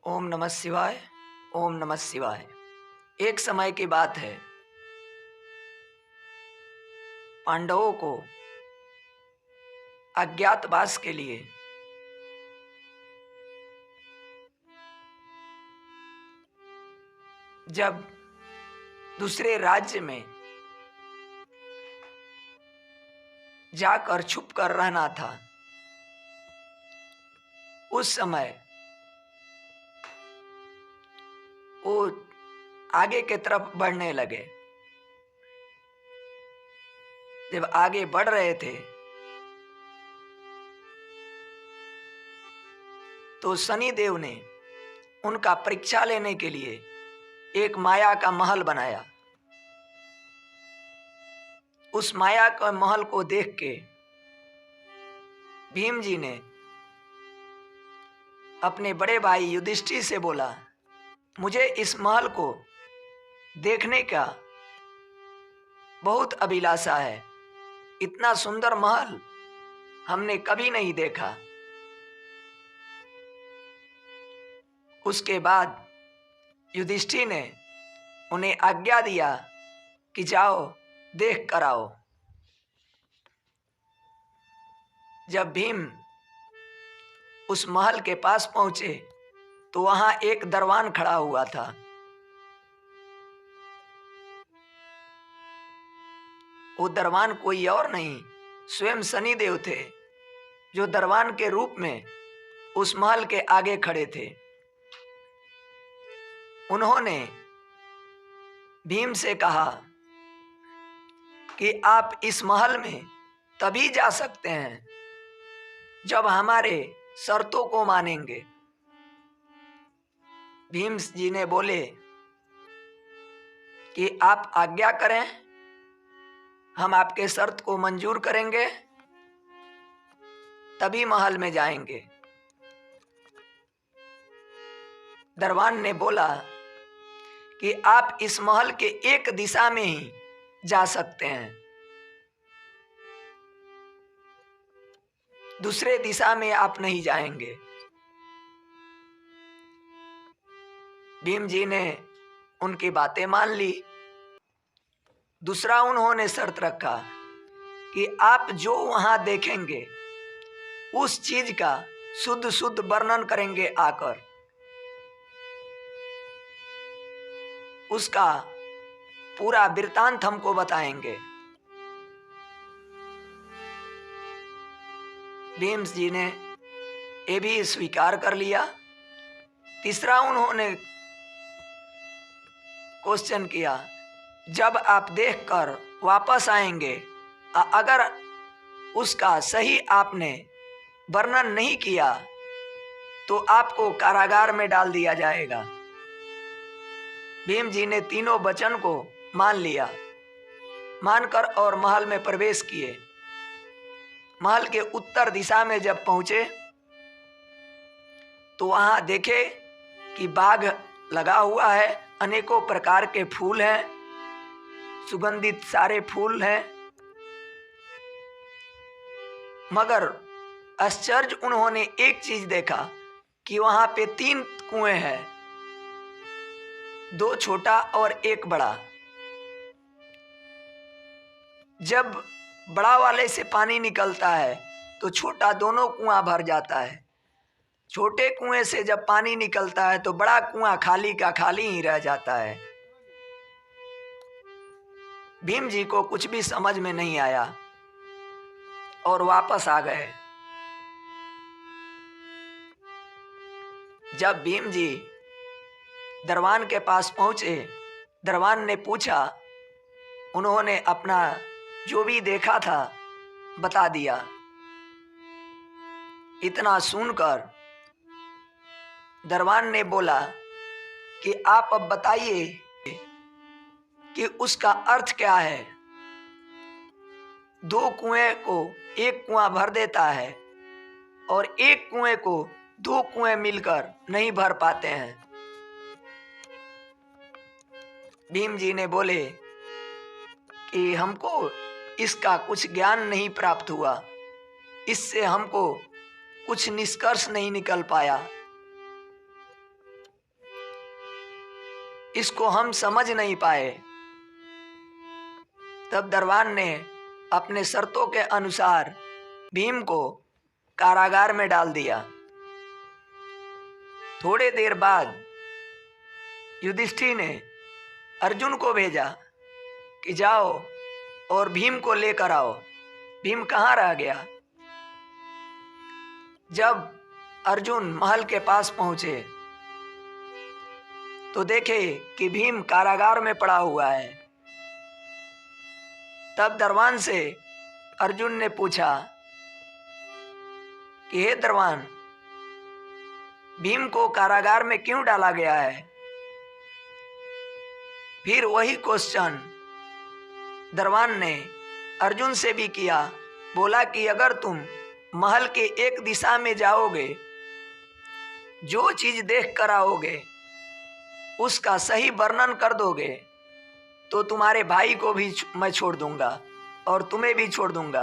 ओम नमः शिवाय। ओम नमः शिवाय। एक समय की बात है, पांडवों को अज्ञातवास के लिए जब दूसरे राज्य में जाकर छुप कर रहना था, उस समय वो आगे की तरफ बढ़ने लगे। जब आगे बढ़ रहे थे तो शनिदेव ने उनका परीक्षा लेने के लिए एक माया का महल बनाया। उस माया के महल को देख के भीम जी ने अपने बड़े भाई युधिष्ठिर से बोला, मुझे इस महल को देखने का बहुत अभिलाषा है। इतना सुंदर महल हमने कभी नहीं देखा। उसके बाद युधिष्ठिर ने उन्हें आज्ञा दिया कि जाओ देख कर आओ। जब भीम उस महल के पास पहुंचे तो वहां एक दरवान खड़ा हुआ था। वो दरवान कोई और नहीं, स्वयं शनिदेव थे, जो दरवान के रूप में उस महल के आगे खड़े थे। उन्होंने भीम से कहा कि आप इस महल में तभी जा सकते हैं जब हमारे शर्तों को मानेंगे। भीम जी ने बोले कि आप आज्ञा करें, हम आपके शर्त को मंजूर करेंगे, तभी महल में जाएंगे। दरबान ने बोला कि आप इस महल के एक दिशा में ही जा सकते हैं, दूसरे दिशा में आप नहीं जाएंगे। भीम जी ने उनकी बातें मान ली। दूसरा उन्होंने शर्त रखा कि आप जो वहां देखेंगे उस चीज का शुद्ध शुद्ध वर्णन करेंगे, आकर उसका पूरा वृत्तांत हमको बताएंगे। भीम जी ने ये भी स्वीकार कर लिया। तीसरा उन्होंने क्वेश्चन किया, जब आप देखकर वापस आएंगे, अगर उसका सही आपने वर्णन नहीं किया तो आपको कारागार में डाल दिया जाएगा। भीम जी ने तीनों वचन को मान लिया, मानकर और महल में प्रवेश किए। महल के उत्तर दिशा में जब पहुंचे तो वहां देखे कि बाग लगा हुआ है, अनेकों प्रकार के फूल हैं, सुगंधित सारे फूल हैं। मगर आश्चर्य उन्होंने एक चीज देखा कि वहां पे 3 कुएं हैं, 2 छोटा और 1 बड़ा। जब बड़ा वाले से पानी निकलता है तो छोटा दोनों कुआं भर जाता है। छोटे कुएं से जब पानी निकलता है तो बड़ा कुआं खाली का खाली ही रह जाता है। भीम जी को कुछ भी समझ में नहीं आया और वापस आ गए। जब भीम जी दरबान के पास पहुंचे, दरबान ने पूछा, उन्होंने अपना जो भी देखा था बता दिया। इतना सुनकर दरबान ने बोला कि आप अब बताइए कि उसका अर्थ क्या है। 2 कुएं को 1 कुआं भर देता है और 1 कुएं को 2 कुएं मिलकर नहीं भर पाते हैं। भीम जी ने बोले कि हमको इसका कुछ ज्ञान नहीं प्राप्त हुआ, इससे हमको कुछ निष्कर्ष नहीं निकल पाया। इसको हम समझ नहीं पाए। तब दरबान ने अपने शर्तों के अनुसार भीम को कारागार में डाल दिया। थोड़े देर बाद युधिष्ठिर ने अर्जुन को भेजा कि जाओ और भीम को लेकर आओ। भीम कहाँ रह गया? जब अर्जुन महल के पास पहुंचे तो देखे कि भीम कारागार में पड़ा हुआ है। तब दरबान से अर्जुन ने पूछा कि हे दरबान, भीम को कारागार में क्यों डाला गया है? फिर वही क्वेश्चन दरबान ने अर्जुन से भी किया। बोला कि अगर तुम महल के एक दिशा में जाओगे, जो चीज देख कर आओगे उसका सही वर्णन कर दोगे तो तुम्हारे भाई को भी मैं छोड़ दूंगा और तुम्हें भी छोड़ दूंगा,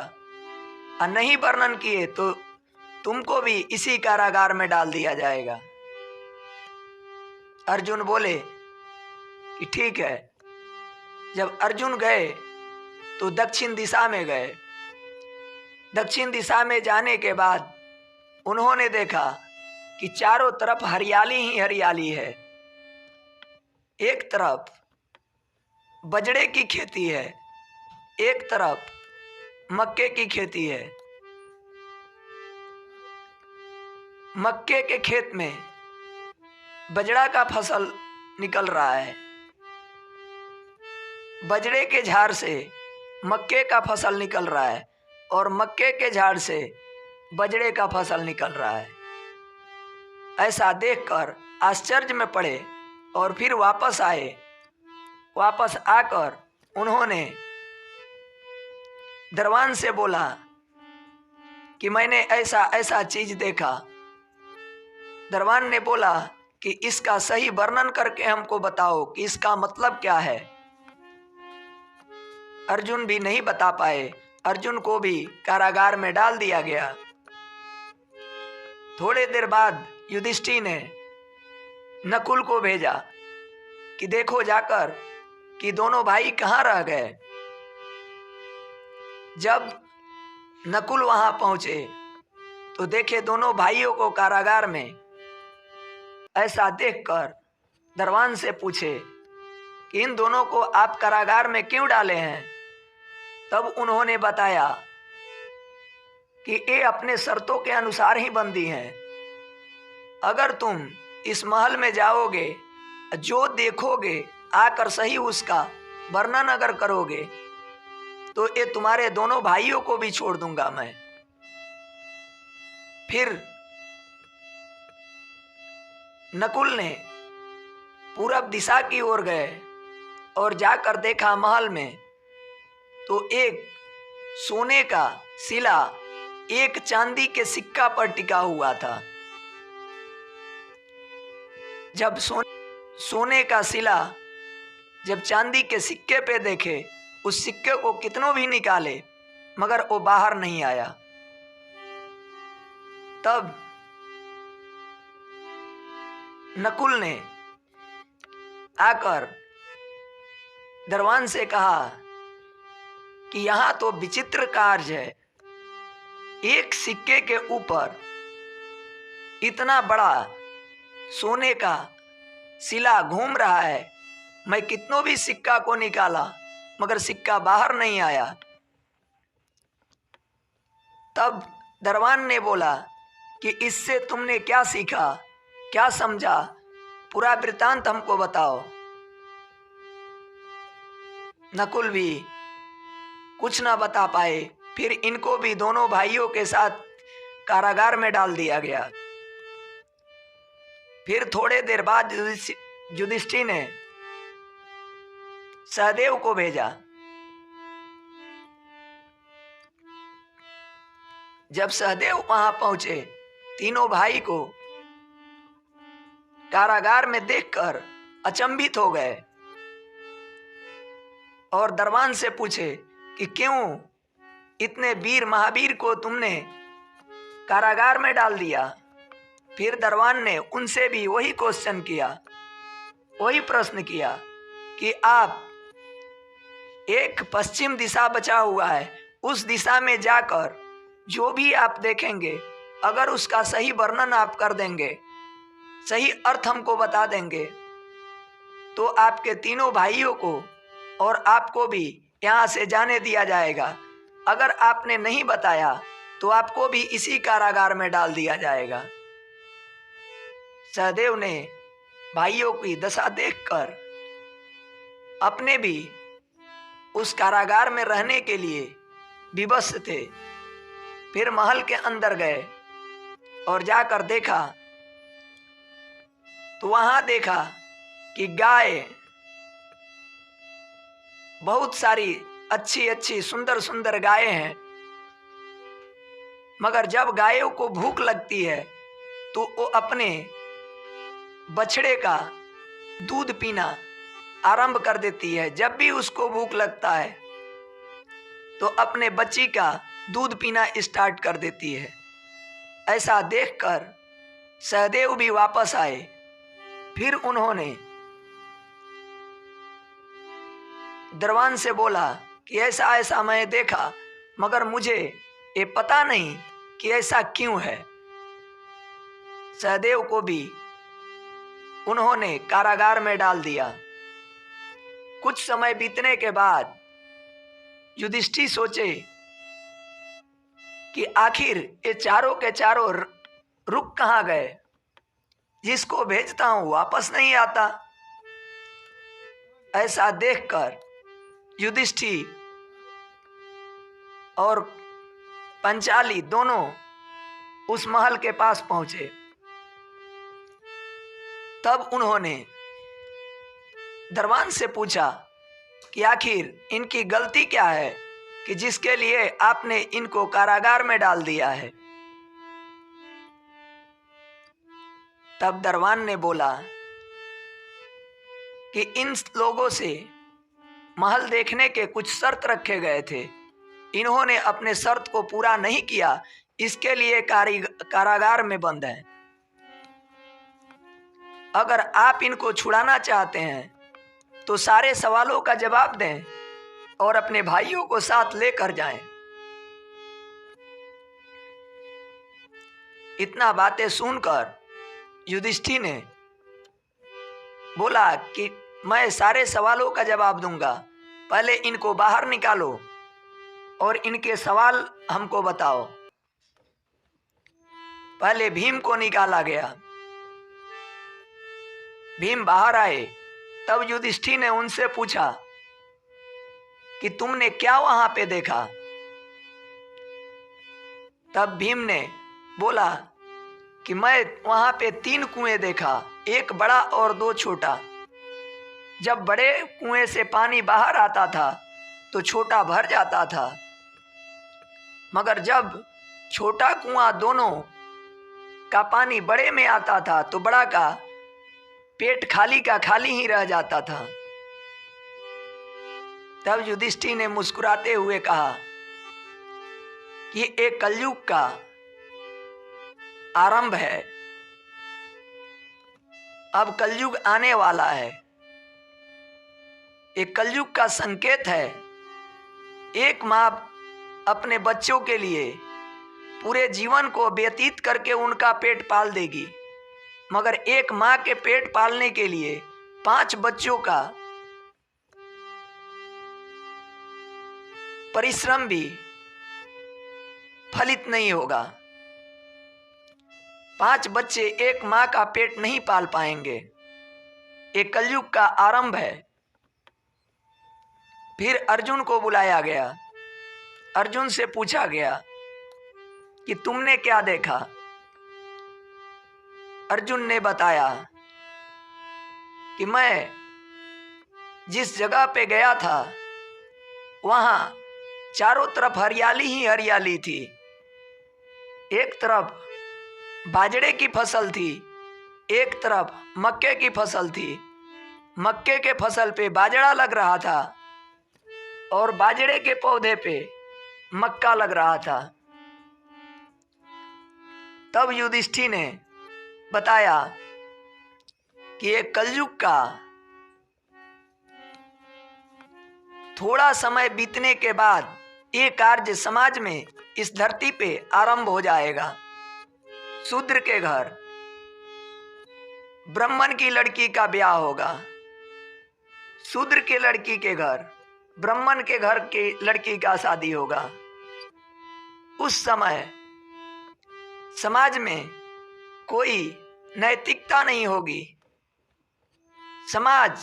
और नहीं वर्णन किए तो तुमको भी इसी कारागार में डाल दिया जाएगा। अर्जुन बोले कि ठीक है। जब अर्जुन गए तो दक्षिण दिशा में गए। दक्षिण दिशा में जाने के बाद उन्होंने देखा कि चारों तरफ हरियाली ही हरियाली है। एक तरफ बजड़े की खेती है, एक तरफ मक्के की खेती है। मक्के के खेत में बजड़ा का फसल निकल रहा है, बजड़े के झाड़ से मक्के का फसल निकल रहा है और मक्के के झाड़ से बजड़े का फसल निकल रहा है। ऐसा देखकर आश्चर्य में पड़े और फिर वापस आए। वापस आकर उन्होंने दरबान से बोला कि मैंने ऐसा ऐसा चीज देखा। दरबान ने बोला कि इसका सही वर्णन करके हमको बताओ कि इसका मतलब क्या है। अर्जुन भी नहीं बता पाए। अर्जुन को भी कारागार में डाल दिया गया। थोड़े देर बाद युधिष्ठिर ने नकुल को भेजा कि देखो जाकर कि दोनों भाई कहाँ रह गए। जब नकुल वहां पहुंचे तो देखे दोनों भाइयों को कारागार में। ऐसा देखकर दरबान से पूछे कि इन दोनों को आप कारागार में क्यों डाले हैं। तब उन्होंने बताया कि ये अपने शर्तों के अनुसार ही बंदी हैं। अगर तुम इस महल में जाओगे, जो देखोगे आकर सही उसका वर्णन अगर करोगे तो ये तुम्हारे दोनों भाइयों को भी छोड़ दूंगा मैं। फिर नकुल ने पूरब दिशा की ओर गए और जाकर देखा महल में तो एक सोने का शिला एक चांदी के सिक्का पर टिका हुआ था। जब सोने का शिला जब चांदी के सिक्के पे देखे, उस सिक्के को कितनों भी निकाले मगर वो बाहर नहीं आया। तब नकुल ने आकर दरबान से कहा कि यहां तो विचित्र कार्य है। एक सिक्के के ऊपर इतना बड़ा सोने का शिला घूम रहा है। मैं कितनों भी सिक्का को निकाला मगर सिक्का बाहर नहीं आया। तब दरबान ने बोला कि इससे तुमने क्या सीखा, क्या समझा, पूरा वृत्तांत हमको बताओ। नकुल भी कुछ ना बता पाए। फिर इनको भी दोनों भाइयों के साथ कारागार में डाल दिया गया। फिर थोड़े देर बाद युधिष्ठिर ने सहदेव को भेजा। जब सहदेव वहां पहुंचे, तीनों भाई को कारागार में देखकर अचंभित हो गए और दरबान से पूछे कि क्यों इतने वीर महावीर को तुमने कारागार में डाल दिया। फिर दरबान ने उनसे भी वही क्वेश्चन किया वही प्रश्न किया कि आप एक पश्चिम दिशा बचा हुआ है, उस दिशा में जाकर जो भी आप देखेंगे, अगर उसका सही वर्णन आप कर देंगे, सही अर्थ हमको बता देंगे, तो आपके तीनों भाइयों को और आपको भी यहाँ से जाने दिया जाएगा। अगर आपने नहीं बताया तो आपको भी इसी कारागार में डाल दिया जाएगा। सहदेव ने भाइयों की दशा देखकर अपने भी उस कारागार में रहने के लिए विवश थे। फिर महल के अंदर गए और जाकर देखा तो वहां देखा कि गाय बहुत सारी अच्छी अच्छी सुंदर सुंदर गायें हैं, मगर जब गायों को भूख लगती है तो वो अपने बछड़े का दूध पीना आरंभ कर देती है। जब भी उसको भूख लगता है तो अपने बच्ची का दूध पीना स्टार्ट कर देती है। ऐसा देखकर सहदेव भी वापस आए। फिर उन्होंने दरवान से बोला कि ऐसा ऐसा मैं देखा, मगर मुझे ये पता नहीं कि ऐसा क्यों है। सहदेव को भी उन्होंने कारागार में डाल दिया। कुछ समय बीतने के बाद युधिष्ठिर सोचे कि आखिर ये चारों के चारों रुक कहाँ गए, जिसको भेजता हूं वापस नहीं आता। ऐसा देखकर युधिष्ठिर और पंचाली दोनों उस महल के पास पहुंचे। तब उन्होंने दरबान से पूछा कि आखिर इनकी गलती क्या है कि जिसके लिए आपने इनको कारागार में डाल दिया है। तब दरबान ने बोला कि इन लोगों से महल देखने के कुछ शर्त रखे गए थे, इन्होंने अपने शर्त को पूरा नहीं किया, इसके लिए कारागार में बंद है। अगर आप इनको छुड़ाना चाहते हैं तो सारे सवालों का जवाब दें और अपने भाइयों को साथ लेकर जाएं। इतना बातें सुनकर युधिष्ठिर ने बोला कि मैं सारे सवालों का जवाब दूंगा, पहले इनको बाहर निकालो और इनके सवाल हमको बताओ। पहले भीम को निकाला गया। भीम बाहर आए। तब युधिष्ठिर ने उनसे पूछा कि तुमने क्या वहां पे देखा। तब भीम ने बोला कि मैं वहां पे 3 कुएं देखा, एक बड़ा और 2 छोटा। जब बड़े कुएं से पानी बाहर आता था तो छोटा भर जाता था, मगर जब छोटा कुआं दोनों का पानी बड़े में आता था तो बड़ा का पेट खाली का खाली ही रह जाता था। तब युधिष्ठिर ने मुस्कुराते हुए कहा कि एक कलयुग का आरंभ है, अब कलयुग आने वाला है। एक कलयुग का संकेत है। एक माँ अपने बच्चों के लिए पूरे जीवन को व्यतीत करके उनका पेट पाल देगी, मगर एक माँ के पेट पालने के लिए 5 बच्चों का परिश्रम भी फलित नहीं होगा। 5 बच्चे एक माँ का पेट नहीं पाल पाएंगे। एक कलयुग का आरंभ है। फिर अर्जुन को बुलाया गया। अर्जुन से पूछा गया कि तुमने क्या देखा। अर्जुन ने बताया कि मैं जिस जगह पे गया था वहां चारों तरफ हरियाली ही हरियाली थी। एक तरफ बाजरे की फसल थी, एक तरफ मक्के की फसल थी। मक्के के फसल पे बाजरा लग रहा था और बाजरे के पौधे पे मक्का लग रहा था। तब युधिष्ठिर ने बताया कि ये कलयुग का थोड़ा समय बीतने के बाद ये कार्य समाज में इस धरती पे आरंभ हो जाएगा। शूद्र के घर ब्राह्मण की लड़की का ब्याह होगा, शूद्र के लड़की के घर ब्राह्मण के घर की लड़की का शादी होगा। उस समय समाज में कोई नैतिकता नहीं होगी। समाज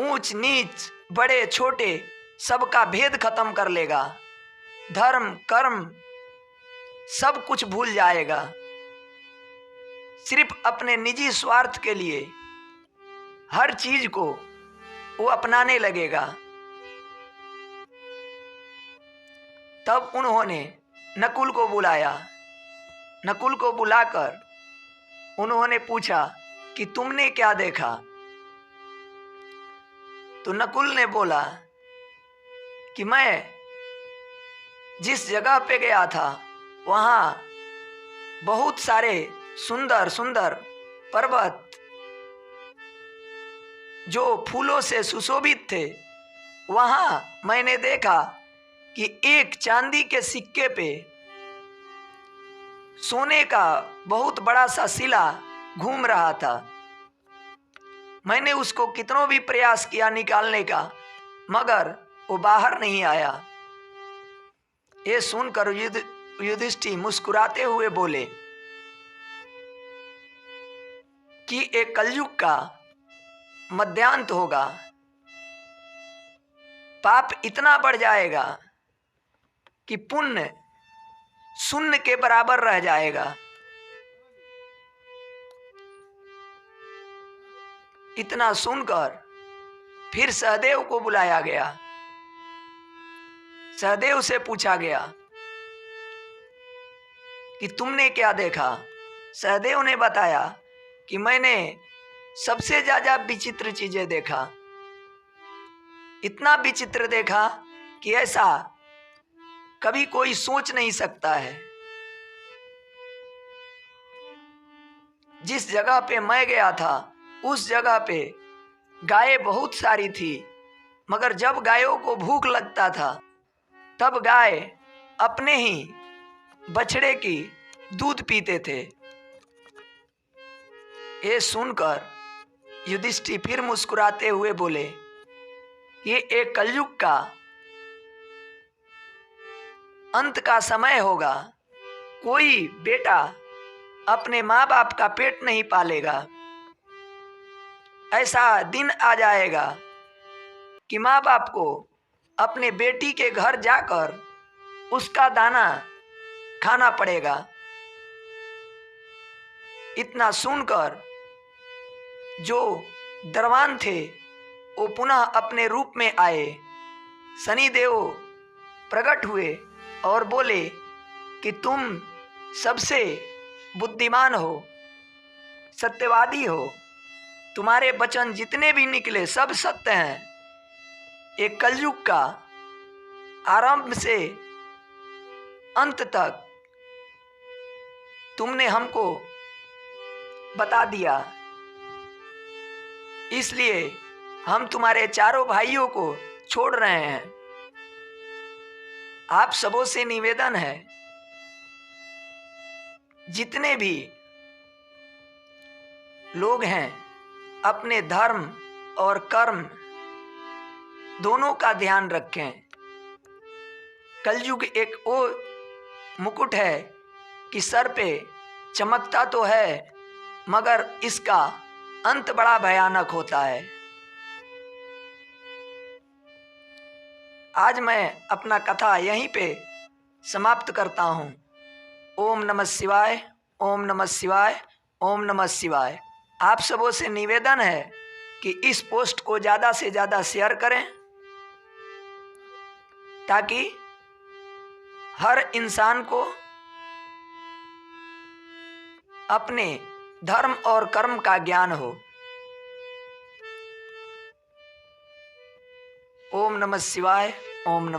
ऊंच नीच बड़े छोटे सबका भेद खत्म कर लेगा। धर्म कर्म सब कुछ भूल जाएगा। सिर्फ अपने निजी स्वार्थ के लिए हर चीज को वो अपनाने लगेगा। तब उन्होंने नकुल को बुलाया। नकुल को बुलाकर उन्होंने पूछा कि तुमने क्या देखा? तो नकुल ने बोला कि मैं जिस जगह पे गया था वहाँ बहुत सारे सुंदर सुंदर पर्वत जो फूलों से सुशोभित थे, वहाँ मैंने देखा कि एक चांदी के सिक्के पे सोने का बहुत बड़ा सा शिला घूम रहा था। मैंने उसको कितनों भी प्रयास किया निकालने का, मगर वो बाहर नहीं आया। ये सुनकर युधिष्ठिर मुस्कुराते हुए बोले कि एक कलयुग का मध्यांत होगा। पाप इतना बढ़ जाएगा कि पुण्य शून्य के बराबर रह जाएगा। इतना सुनकर फिर सहदेव को बुलाया गया। सहदेव से पूछा गया कि तुमने क्या देखा? सहदेव ने बताया कि मैंने सबसे ज्यादा विचित्र चीजें देखा। इतना विचित्र देखा कि ऐसा कभी कोई सोच नहीं सकता है। जिस जगह पे मैं गया था उस जगह पे गायें बहुत सारी थी, मगर जब गायों को भूख लगता था तब गाय अपने ही बछड़े की दूध पीते थे। ये सुनकर युधिष्ठिर फिर मुस्कुराते हुए बोले, ये एक कलयुग का अंत का समय होगा। कोई बेटा अपने माँ बाप का पेट नहीं पालेगा। ऐसा दिन आ जाएगा कि माँ बाप को अपने बेटी के घर जाकर उसका दाना खाना पड़ेगा। इतना सुनकर जो दरवान थे वो पुनः अपने रूप में आए। शनिदेव प्रकट हुए और बोले कि तुम सबसे बुद्धिमान हो, सत्यवादी हो, तुम्हारे वचन जितने भी निकले सब सत्य हैं। एक कलयुग का आरंभ से अंत तक तुमने हमको बता दिया, इसलिए हम तुम्हारे चारों भाइयों को छोड़ रहे हैं। आप सबों से निवेदन है, जितने भी लोग हैं अपने धर्म और कर्म दोनों का ध्यान रखें। कलयुग एक वो मुकुट है कि सर पे चमकता तो है मगर इसका अंत बड़ा भयानक होता है। आज मैं अपना कथा यहीं पे समाप्त करता हूँ। ओम नमः शिवाय, ओम नमः शिवाय, ओम नमः शिवाय। आप सबों से निवेदन है कि इस पोस्ट को ज़्यादा से ज़्यादा शेयर करें ताकि हर इंसान को अपने धर्म और कर्म का ज्ञान हो। ओम नमः शिवाय, ओम नमः